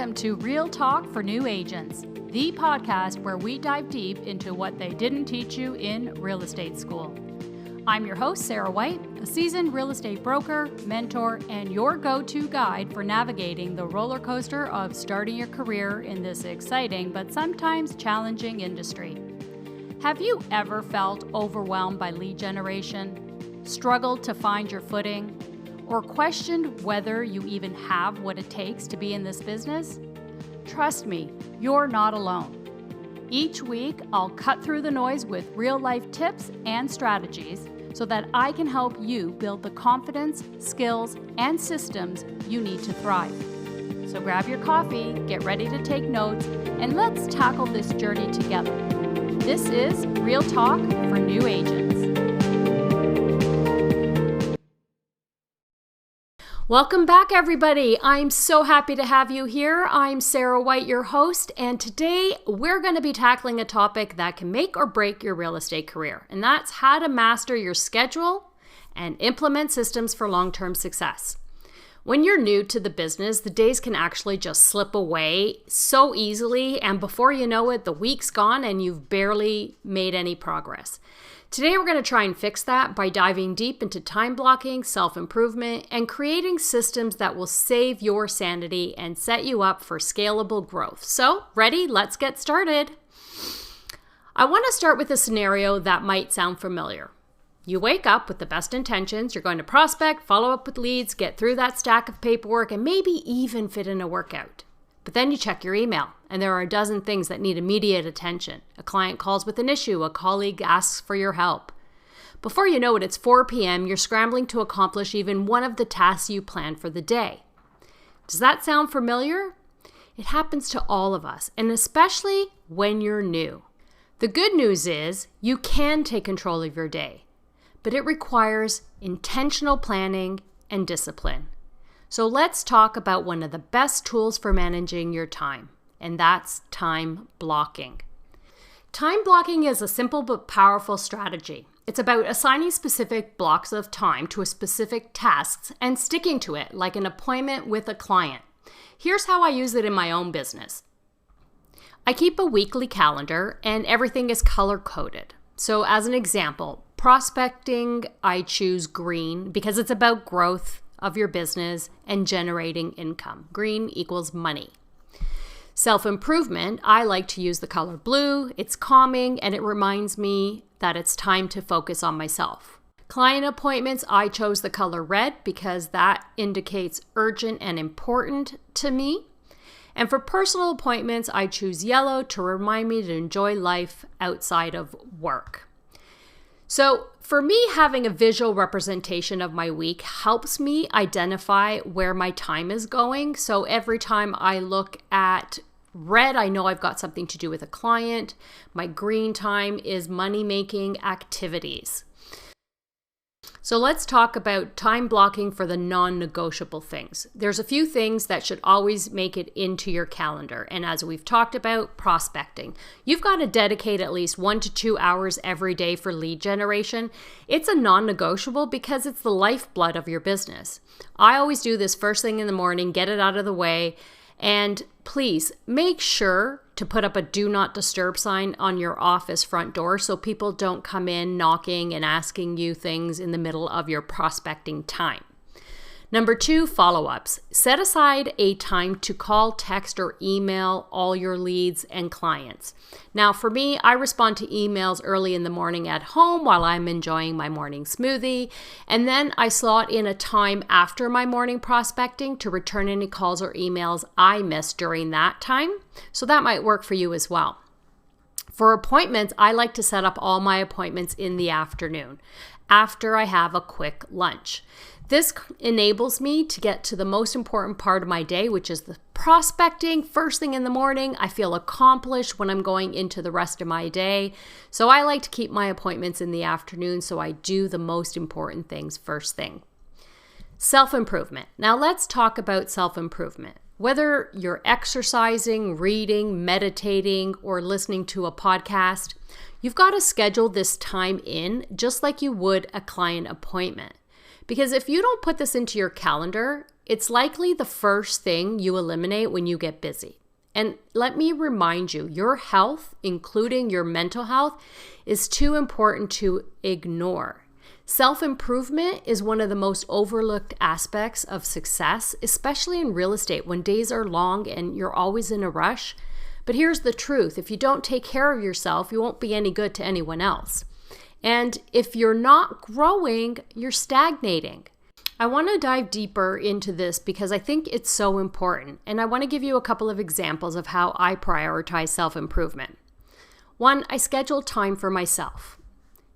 Welcome to Real Talk for New Agents, the podcast where we dive deep into what they didn't teach you in real estate school. I'm your host, Sarah White, a seasoned real estate broker, mentor, and your go-to guide for navigating the roller coaster of starting your career in this exciting but sometimes challenging industry. Have you ever felt overwhelmed by lead generation, struggled to find your footing, or questioned whether you even have what it takes to be in this business? Trust me, you're not alone. Each week, I'll cut through the noise with real-life tips and strategies so that I can help you build the confidence, skills, and systems you need to thrive. So grab your coffee, get ready to take notes, and let's tackle this journey together. This is Real Talk for New Agents. Welcome back, everybody. I'm so happy to have you here. I'm Sarah White, your host, and today we're going to be tackling a topic that can make or break your real estate career, and that's how to master your schedule and implement systems for long-term success. When you're new to the business, the days can actually just slip away so easily, and before you know it, the week's gone and you've barely made any progress. Today, we're going to try and fix that by diving deep into time blocking, self-improvement, and creating systems that will save your sanity and set you up for scalable growth. So, ready? Let's get started. I want to start with a scenario that might sound familiar. You wake up with the best intentions. You're going to prospect, follow up with leads, get through that stack of paperwork, and maybe even fit in a workout. But then you check your email, and there are a dozen things that need immediate attention. A client calls with an issue, a colleague asks for your help. Before you know it, it's 4 p.m., you're scrambling to accomplish even one of the tasks you planned for the day. Does that sound familiar? It happens to all of us, and especially when you're new. The good news is you can take control of your day, but it requires intentional planning and discipline. So let's talk about one of the best tools for managing your time, and that's time blocking. Time blocking is a simple but powerful strategy. It's about assigning specific blocks of time to a specific task and sticking to it like an appointment with a client. Here's how I use it in my own business. I keep a weekly calendar and everything is color-coded. So as an example, prospecting, I choose green because it's about growth of your business and generating income. Green equals money. Self-improvement, I like to use the color blue. It's calming and it reminds me that it's time to focus on myself. Client appointments, I chose the color red because that indicates urgent and important to me. And for personal appointments, I choose yellow to remind me to enjoy life outside of work. So for me, having a visual representation of my week helps me identify where my time is going. So every time I look at red, I know I've got something to do with a client. My green time is money-making activities. So let's talk about time blocking for the non-negotiable things. There's a few things that should always make it into your calendar. And as we've talked about, prospecting. You've got to dedicate at least 1 to 2 hours every day for lead generation. It's a non-negotiable because it's the lifeblood of your business. I always do this first thing in the morning, get it out of the way. And please make sure to put up a do not disturb sign on your office front door so people don't come in knocking and asking you things in the middle of your prospecting time. Number 2, follow-ups. Set aside a time to call, text, or email all your leads and clients. Now, for me, I respond to emails early in the morning at home while I'm enjoying my morning smoothie, and then I slot in a time after my morning prospecting to return any calls or emails I missed during that time. So that might work for you as well. For appointments, I like to set up all my appointments in the afternoon after I have a quick lunch. This enables me to get to the most important part of my day, which is the prospecting first thing in the morning. I feel accomplished when I'm going into the rest of my day. So I like to keep my appointments in the afternoon so I do the most important things first thing. Self-improvement. Now let's talk about self-improvement. Whether you're exercising, reading, meditating, or listening to a podcast, you've got to schedule this time in just like you would a client appointment. Because if you don't put this into your calendar, it's likely the first thing you eliminate when you get busy. And let me remind you, your health, including your mental health, is too important to ignore. Self-improvement is one of the most overlooked aspects of success, especially in real estate when days are long and you're always in a rush. But here's the truth. If you don't take care of yourself, you won't be any good to anyone else. And if you're not growing, you're stagnating. I want to dive deeper into this because I think it's so important. And I want to give you a couple of examples of how I prioritize self-improvement. One, I schedule time for myself.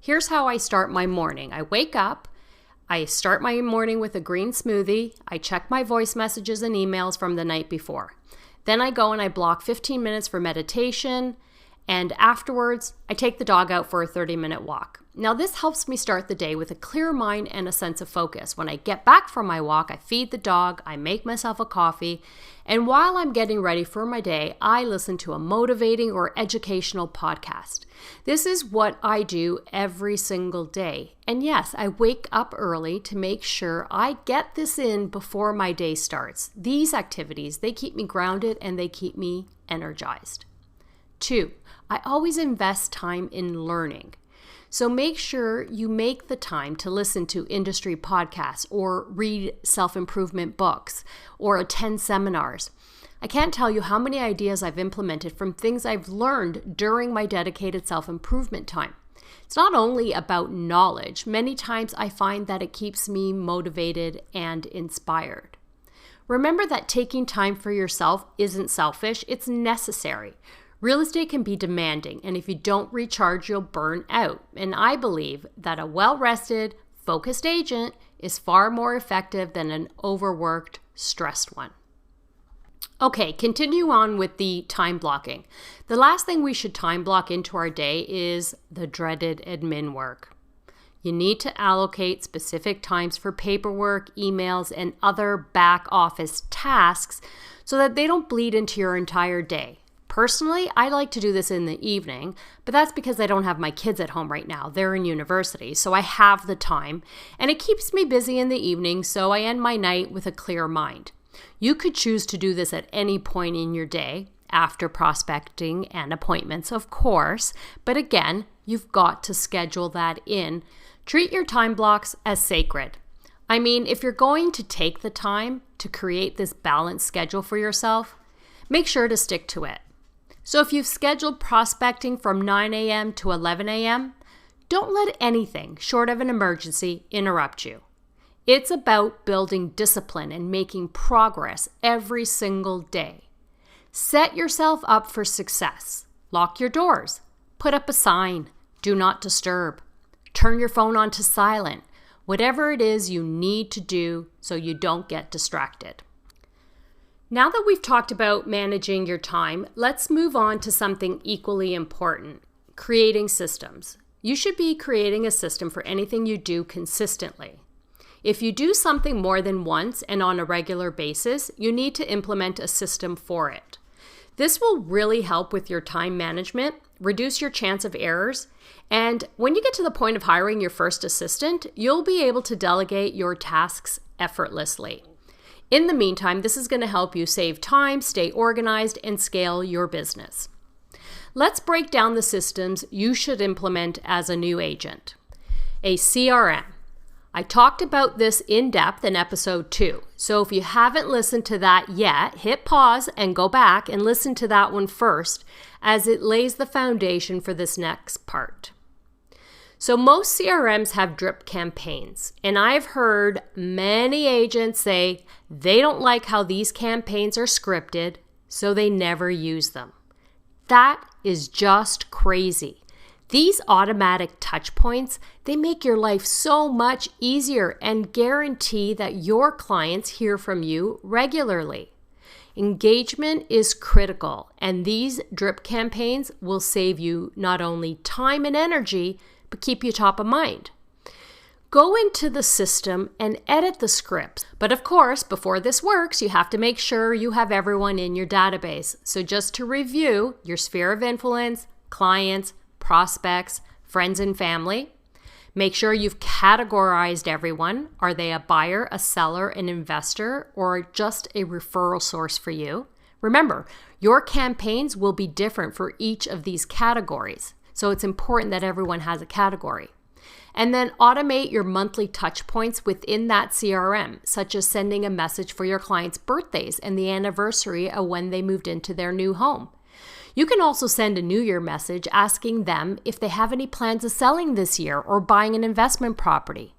Here's how I start my morning. I wake up, I start my morning with a green smoothie, I check my voice messages and emails from the night before. Then I go and I block 15 minutes for meditation, and afterwards, I take the dog out for a 30-minute walk. Now, this helps me start the day with a clear mind and a sense of focus. When I get back from my walk, I feed the dog, I make myself a coffee, and while I'm getting ready for my day, I listen to a motivating or educational podcast. This is what I do every single day. And yes, I wake up early to make sure I get this in before my day starts. These activities, they keep me grounded and they keep me energized. 2, I always invest time in learning. So make sure you make the time to listen to industry podcasts or read self-improvement books or attend seminars. I can't tell you how many ideas I've implemented from things I've learned during my dedicated self-improvement time. It's not only about knowledge. Many times I find that it keeps me motivated and inspired. Remember that taking time for yourself isn't selfish, it's necessary. Real estate can be demanding, and if you don't recharge, you'll burn out. And I believe that a well-rested, focused agent is far more effective than an overworked, stressed one. Okay, continue on with the time blocking. The last thing we should time block into our day is the dreaded admin work. You need to allocate specific times for paperwork, emails, and other back office tasks so that they don't bleed into your entire day. Personally, I like to do this in the evening, but that's because I don't have my kids at home right now. They're in university, so I have the time, and it keeps me busy in the evening, so I end my night with a clear mind. You could choose to do this at any point in your day, after prospecting and appointments, of course, but again, you've got to schedule that in. Treat your time blocks as sacred. I mean, if you're going to take the time to create this balanced schedule for yourself, make sure to stick to it. So if you've scheduled prospecting from 9 a.m. to 11 a.m., don't let anything short of an emergency interrupt you. It's about building discipline and making progress every single day. Set yourself up for success. Lock your doors. Put up a sign. Do not disturb. Turn your phone on to silent. Whatever it is you need to do so you don't get distracted. Now that we've talked about managing your time, let's move on to something equally important, creating systems. You should be creating a system for anything you do consistently. If you do something more than once and on a regular basis, you need to implement a system for it. This will really help with your time management, reduce your chance of errors, and when you get to the point of hiring your first assistant, you'll be able to delegate your tasks effortlessly. In the meantime, this is going to help you save time, stay organized, and scale your business. Let's break down the systems you should implement as a new agent. A CRM. I talked about this in depth in episode 2. So if you haven't listened to that yet, hit pause and go back and listen to that one first, as it lays the foundation for this next part. So most CRMs have drip campaigns, and I've heard many agents say they don't like how these campaigns are scripted, so they never use them. That is just crazy. These automatic touch points, they make your life so much easier and guarantee that your clients hear from you regularly. Engagement is critical, and these drip campaigns will save you not only time and energy, but keep you top of mind. Go into the system and edit the scripts. But of course, before this works, you have to make sure you have everyone in your database. So just to review, your sphere of influence, clients, prospects, friends and family. Make sure you've categorized everyone. Are they a buyer, a seller, an investor, or just a referral source for you? Remember, your campaigns will be different for each of these categories, so it's important that everyone has a category. And then automate your monthly touch points within that CRM, such as sending a message for your clients' birthdays and the anniversary of when they moved into their new home. You can also send a New Year message asking them if they have any plans of selling this year or buying an investment property.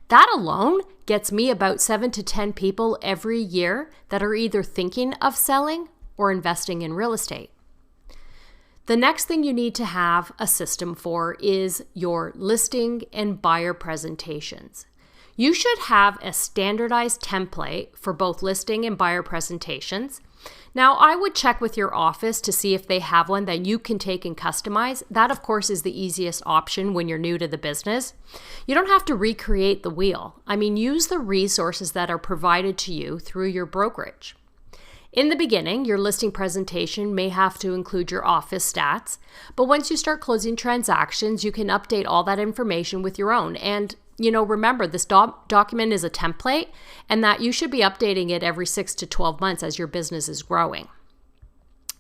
That alone gets me about 7 to 10 people every year that are either thinking of selling or investing in real estate. The next thing you need to have a system for is your listing and buyer presentations. You should have a standardized template for both listing and buyer presentations. Now, I would check with your office to see if they have one that you can take and customize. That, of course, is the easiest option when you're new to the business. You don't have to recreate the wheel. Use the resources that are provided to you through your brokerage. In the beginning, your listing presentation may have to include your office stats, but once you start closing transactions, you can update all that information with your own. And remember, this document is a template and that you should be updating it every 6 to 12 months as your business is growing.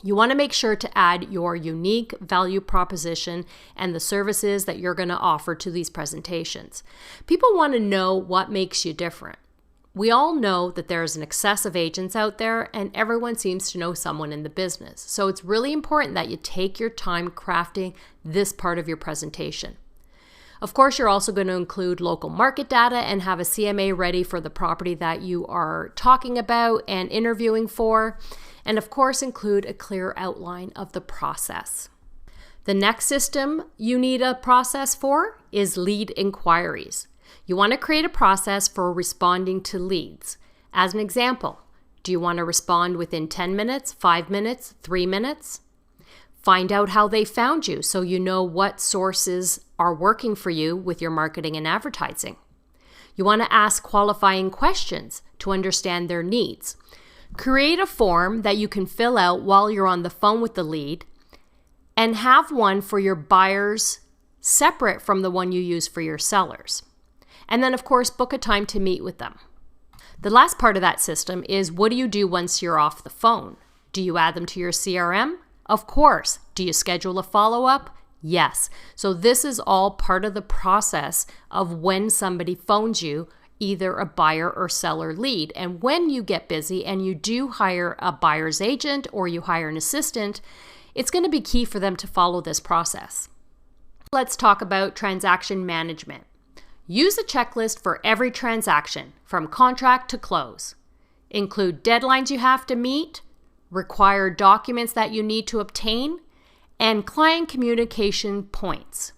You want to make sure to add your unique value proposition and the services that you're going to offer to these presentations. People want to know what makes you different. We all know that there's an excess of agents out there and everyone seems to know someone in the business. So it's really important that you take your time crafting this part of your presentation. Of course, you're also going to include local market data and have a CMA ready for the property that you are talking about and interviewing for. And of course, include a clear outline of the process. The next system you need a process for is lead inquiries. You want to create a process for responding to leads. As an example, do you want to respond within 10 minutes, 5 minutes, 3 minutes? Find out how they found you so you know what sources are working for you with your marketing and advertising. You want to ask qualifying questions to understand their needs. Create a form that you can fill out while you're on the phone with the lead and have one for your buyers separate from the one you use for your sellers. And then, of course, book a time to meet with them. The last part of that system is, what do you do once you're off the phone? Do you add them to your CRM? Of course. Do you schedule a follow-up? Yes. So this is all part of the process of when somebody phones you, either a buyer or seller lead. And when you get busy and you do hire a buyer's agent or you hire an assistant, it's going to be key for them to follow this process. Let's talk about transaction management. Use a checklist for every transaction, from contract to close. Include deadlines you have to meet, required documents that you need to obtain, and client communication points.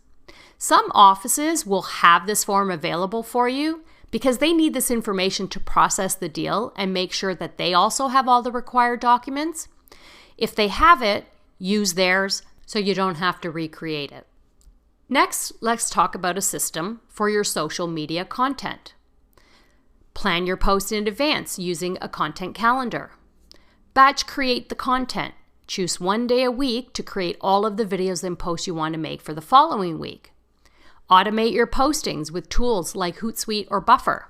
Some offices will have this form available for you because they need this information to process the deal and make sure that they also have all the required documents. If they have it, use theirs so you don't have to recreate it. Next, let's talk about a system for your social media content. Plan your posts in advance using a content calendar. Batch create the content. Choose one day a week to create all of the videos and posts you want to make for the following week. Automate your postings with tools like Hootsuite or Buffer.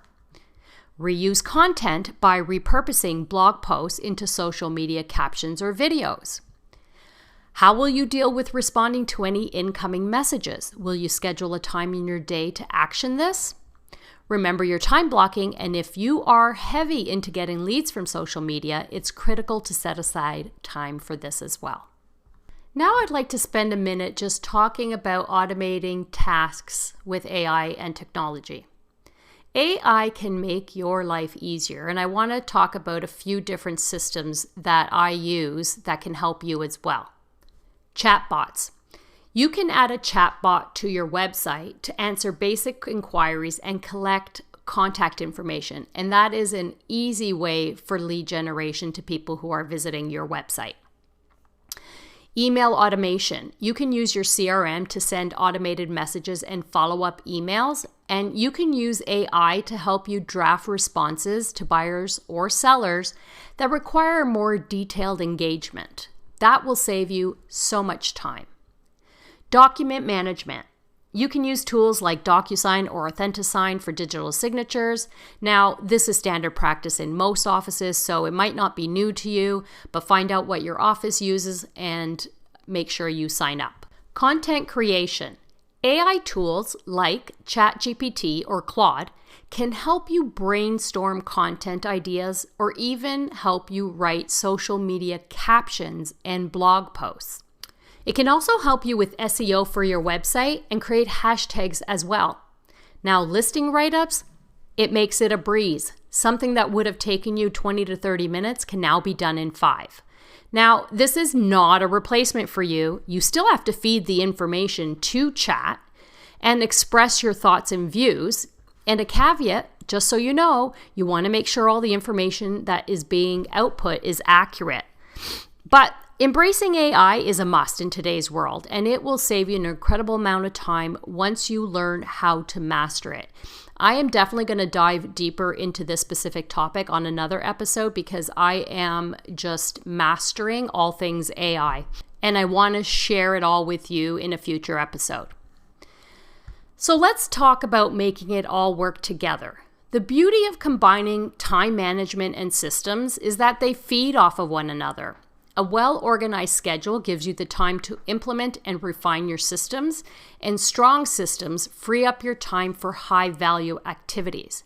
Reuse content by repurposing blog posts into social media captions or videos. How will you deal with responding to any incoming messages? Will you schedule a time in your day to action this? Remember your time blocking, and if you are heavy into getting leads from social media, it's critical to set aside time for this as well. Now I'd like to spend a minute just talking about automating tasks with AI and technology. AI can make your life easier, and I want to talk about a few different systems that I use that can help you as well. Chatbots. You can add a chatbot to your website to answer basic inquiries and collect contact information, and that is an easy way for lead generation to people who are visiting your website. Email automation. You can use your CRM to send automated messages and follow-up emails, and you can use AI to help you draft responses to buyers or sellers that require more detailed engagement. That will save you so much time. Document management. You can use tools like DocuSign or Authentisign for digital signatures. Now, this is standard practice in most offices, so it might not be new to you, but find out what your office uses and make sure you sign up. Content creation. AI tools like ChatGPT or Claude can help you brainstorm content ideas or even help you write social media captions and blog posts. It can also help you with SEO for your website and create hashtags as well. Now, listing write-ups, it makes it a breeze. Something that would have taken you 20 to 30 minutes can now be done in 5. Now, this is not a replacement for you. You still have to feed the information to chat and express your thoughts and views. And a caveat, just so you know, you want to make sure all the information that is being output is accurate. But embracing AI is a must in today's world, and it will save you an incredible amount of time once you learn how to master it. I am definitely going to dive deeper into this specific topic on another episode because I am just mastering all things AI, and I want to share it all with you in a future episode. So let's talk about making it all work together. The beauty of combining time management and systems is that they feed off of one another. A well-organized schedule gives you the time to implement and refine your systems, and strong systems free up your time for high-value activities.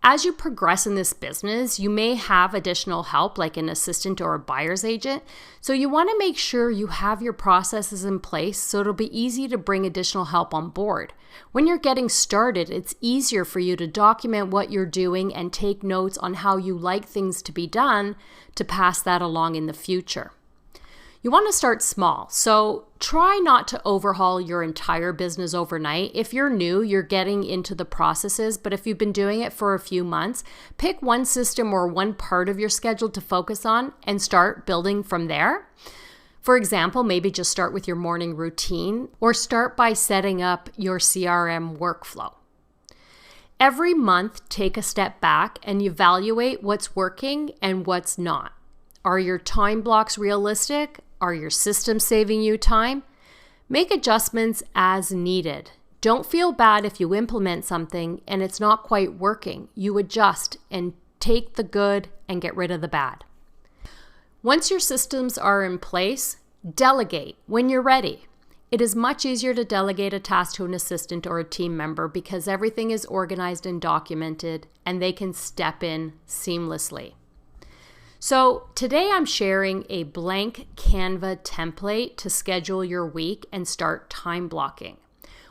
As you progress in this business, you may have additional help like an assistant or a buyer's agent, so you want to make sure you have your processes in place so it'll be easy to bring additional help on board. When you're getting started, it's easier for you to document what you're doing and take notes on how you like things to be done to pass that along in the future. You want to start small, so try not to overhaul your entire business overnight. If you're new, you're getting into the processes, but if you've been doing it for a few months, pick one system or one part of your schedule to focus on and start building from there. For example, maybe just start with your morning routine or start by setting up your CRM workflow. Every month, take a step back and evaluate what's working and what's not. Are your time blocks realistic? Are your systems saving you time? Make adjustments as needed. Don't feel bad if you implement something and it's not quite working. You adjust and take the good and get rid of the bad. Once your systems are in place, delegate when you're ready. It is much easier to delegate a task to an assistant or a team member because everything is organized and documented and they can step in seamlessly. So today I'm sharing a blank Canva template to schedule your week and start time blocking.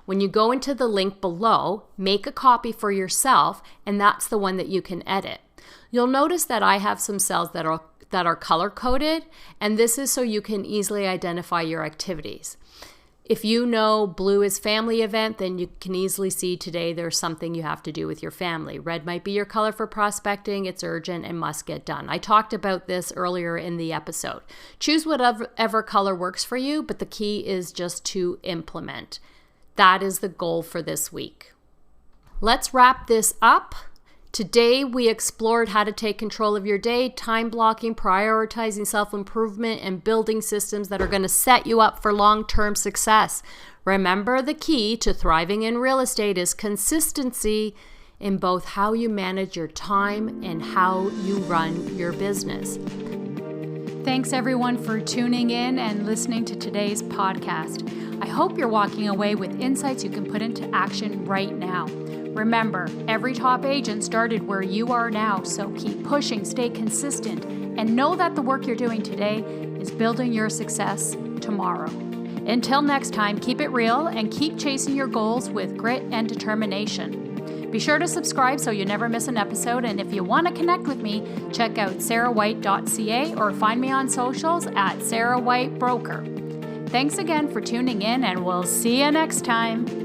When you go into the link below, make a copy for yourself, and that's the one that you can edit. You'll notice that I have some cells that are color-coded, and this is so you can easily identify your activities. If you know blue is family event, then you can easily see today there's something you have to do with your family. Red might be your color for prospecting. It's urgent and must get done. I talked about this earlier in the episode. Choose whatever color works for you, but the key is just to implement. That is the goal for this week. Let's wrap this up. Today, we explored how to take control of your day, time blocking, prioritizing self-improvement, and building systems that are going to set you up for long-term success. Remember, the key to thriving in real estate is consistency in both how you manage your time and how you run your business. Thanks, everyone, for tuning in and listening to today's podcast. I hope you're walking away with insights you can put into action right now. Remember, every top agent started where you are now, so keep pushing, stay consistent, and know that the work you're doing today is building your success tomorrow. Until next time, keep it real and keep chasing your goals with grit and determination. Be sure to subscribe so you never miss an episode, and if you want to connect with me, check out sarahwhite.ca or find me on socials at sarahwhitebroker. Thanks again for tuning in, and we'll see you next time.